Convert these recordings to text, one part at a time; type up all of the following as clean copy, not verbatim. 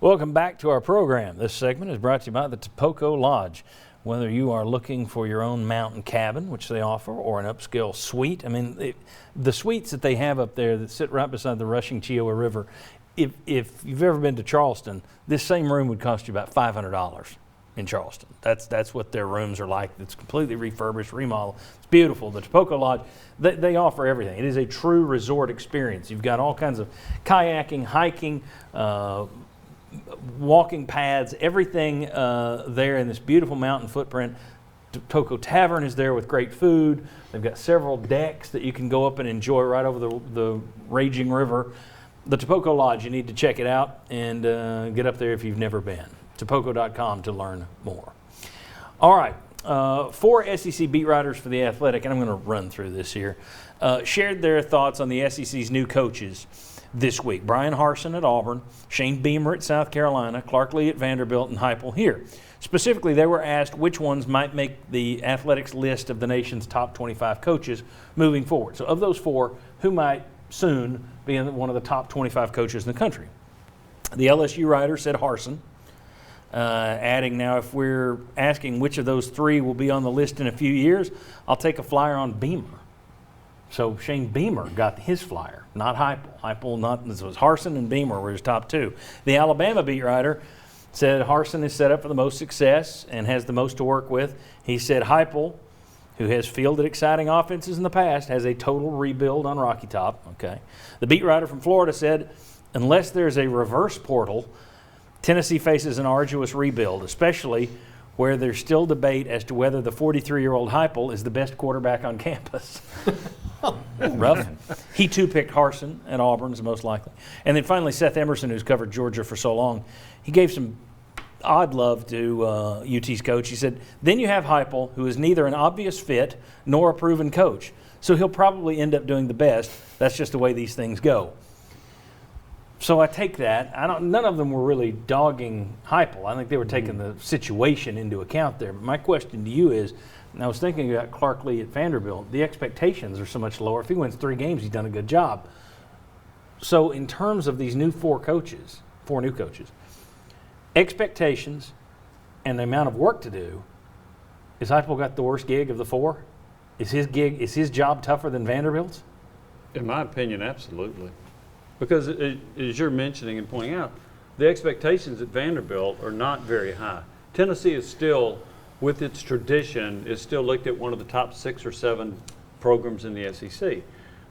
Welcome back to our program. This segment is brought to you by the Topoco Lodge. Whether you are looking for your own mountain cabin, which they offer, or an upscale suite, the suites that they have up there that sit right beside the rushing Cheoah River, if you've ever been to Charleston, this same room would cost you about $500 in Charleston. That's what their rooms are like. It's completely refurbished, remodeled. It's beautiful. The Topoco Lodge, they offer everything. It is a true resort experience. You've got all kinds of kayaking, hiking, walking paths, everything there in this beautiful mountain footprint. Toco Tavern is there with great food. They've got several decks that you can go up and enjoy right over the raging river. The Topoco Lodge, you need to check it out and get up there if you've never been. Topoco.com to learn more. All right, 4 SEC beat writers for The Athletic, and I'm going to run through this here, shared their thoughts on the SEC's new coaches this week. Brian Harsin at Auburn, Shane Beamer at South Carolina, Clark Lee at Vanderbilt, and Heupel here. Specifically, they were asked which ones might make the Athletics list of the nation's top 25 coaches moving forward. So of those 4, who might soon be one of the top 25 coaches in the country? The LSU writer said Harsin, adding, now if we're asking which of those 3 will be on the list in a few years, I'll take a flyer on Beamer. So Shane Beamer got his flyer, not Heupel. This was Harsin and Beamer were his top 2. The Alabama beat writer said Harsin is set up for the most success and has the most to work with. He said Heupel, who has fielded exciting offenses in the past, has a total rebuild on Rocky Top. Okay. The beat writer from Florida said, unless there's a reverse portal, Tennessee faces an arduous rebuild, especially where there's still debate as to whether the 43-year-old Heupel is the best quarterback on campus. Rough. He too picked Harsin at Auburn as most likely. And then finally, Seth Emerson, who's covered Georgia for so long, he gave some odd love to UT's coach. He said, then you have Heupel, who is neither an obvious fit nor a proven coach. So he'll probably end up doing the best. That's just the way these things go. So I take that. None of them were really dogging Heupel. I think they were taking the situation into account there. But my question to you is, and I was thinking about Clark Lee at Vanderbilt, the expectations are so much lower. If he wins 3 games, he's done a good job. So in terms of these new 4 new coaches, expectations and the amount of work to do, is Heupel got the worst gig of the 4? Is his job tougher than Vanderbilt's? In my opinion, absolutely. Because as you're mentioning and pointing out, the expectations at Vanderbilt are not very high. Tennessee is still, with its tradition, is still looked at one of the top 6 or 7 programs in the SEC.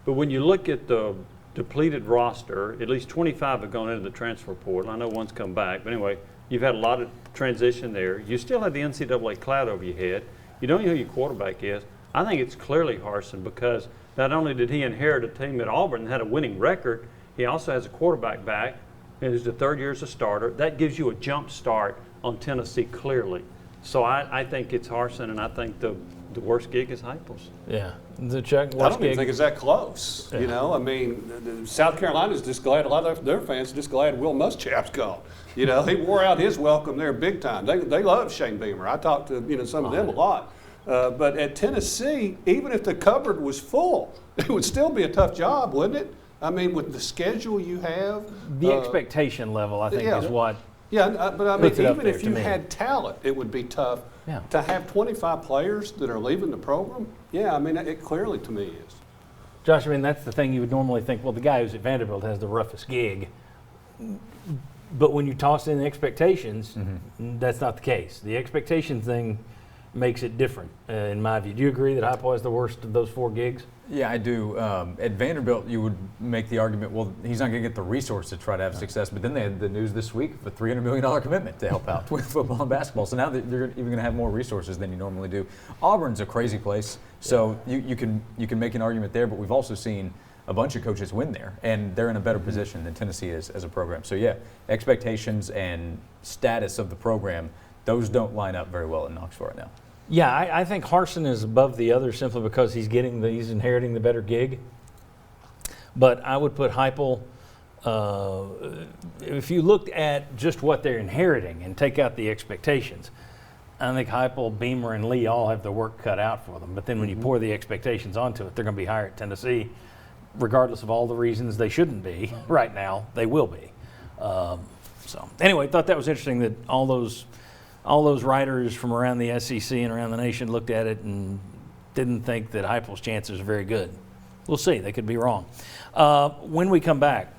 But when you look at the depleted roster, at least 25 have gone into the transfer portal. I know one's come back, but anyway, you've had a lot of transition there. You still have the NCAA cloud over your head. You don't know who your quarterback is. I think it's clearly Harsin, because not only did he inherit a team at Auburn that had a winning record, he also has a quarterback back, and is the 3rd year as a starter. That gives you a jump start on Tennessee clearly. So I think it's Harsin, and I think the worst gig is Heupel's. Yeah. The Chuck, I don't even think it's that close. Yeah. You know, South Carolina's just glad, a lot of their fans are just glad Will Muschampe's gone. You know, he wore out his welcome there big time. They love Shane Beamer. I talked to some of them a lot. But at Tennessee, even if the cupboard was full, it would still be a tough job, wouldn't it? I mean, with the schedule you have. The expectation level, I think, is what. Yeah, but I mean, even if you had talent, it would be tough to have 25 players that are leaving the program. Yeah, I mean, it clearly to me is. Josh, I mean, that's the thing you would normally think, well, the guy who's at Vanderbilt has the roughest gig. But when you toss in the expectations, that's not the case. The expectation thing makes it different, in my view. Do you agree that Heupel is the worst of those 4 gigs? Yeah, I do. At Vanderbilt, you would make the argument, well, he's not going to get the resource to try to have success. But then they had the news this week of a $300 million commitment to help out with football and basketball. So now they're even going to have more resources than you normally do. Auburn's a crazy place, so you can make an argument there. But we've also seen a bunch of coaches win there, and they're in a better position than Tennessee is as a program. So yeah, expectations and status of the program, those don't line up very well in Knoxville right now. Yeah, I think Harsin is above the others simply because he's inheriting the better gig. But I would put Heupel, if you looked at just what they're inheriting and take out the expectations, I think Heupel, Beamer, and Lee all have the work cut out for them. But then when you pour the expectations onto it, they're going to be higher at Tennessee, regardless of all the reasons they shouldn't be right now. They will be. So anyway, thought that was interesting that all those writers from around the SEC and around the nation looked at it and didn't think that Heupel's chances are very good. We'll see. They could be wrong. When we come back,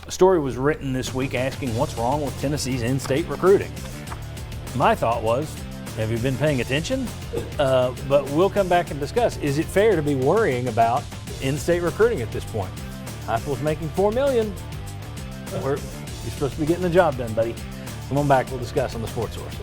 a story was written this week asking what's wrong with Tennessee's in-state recruiting. My thought was, have you been paying attention? But we'll come back and discuss. Is it fair to be worrying about in-state recruiting at this point? Heupel's making $4 million. You're supposed to be getting the job done, buddy. Come on back. We'll discuss on the Sports Source.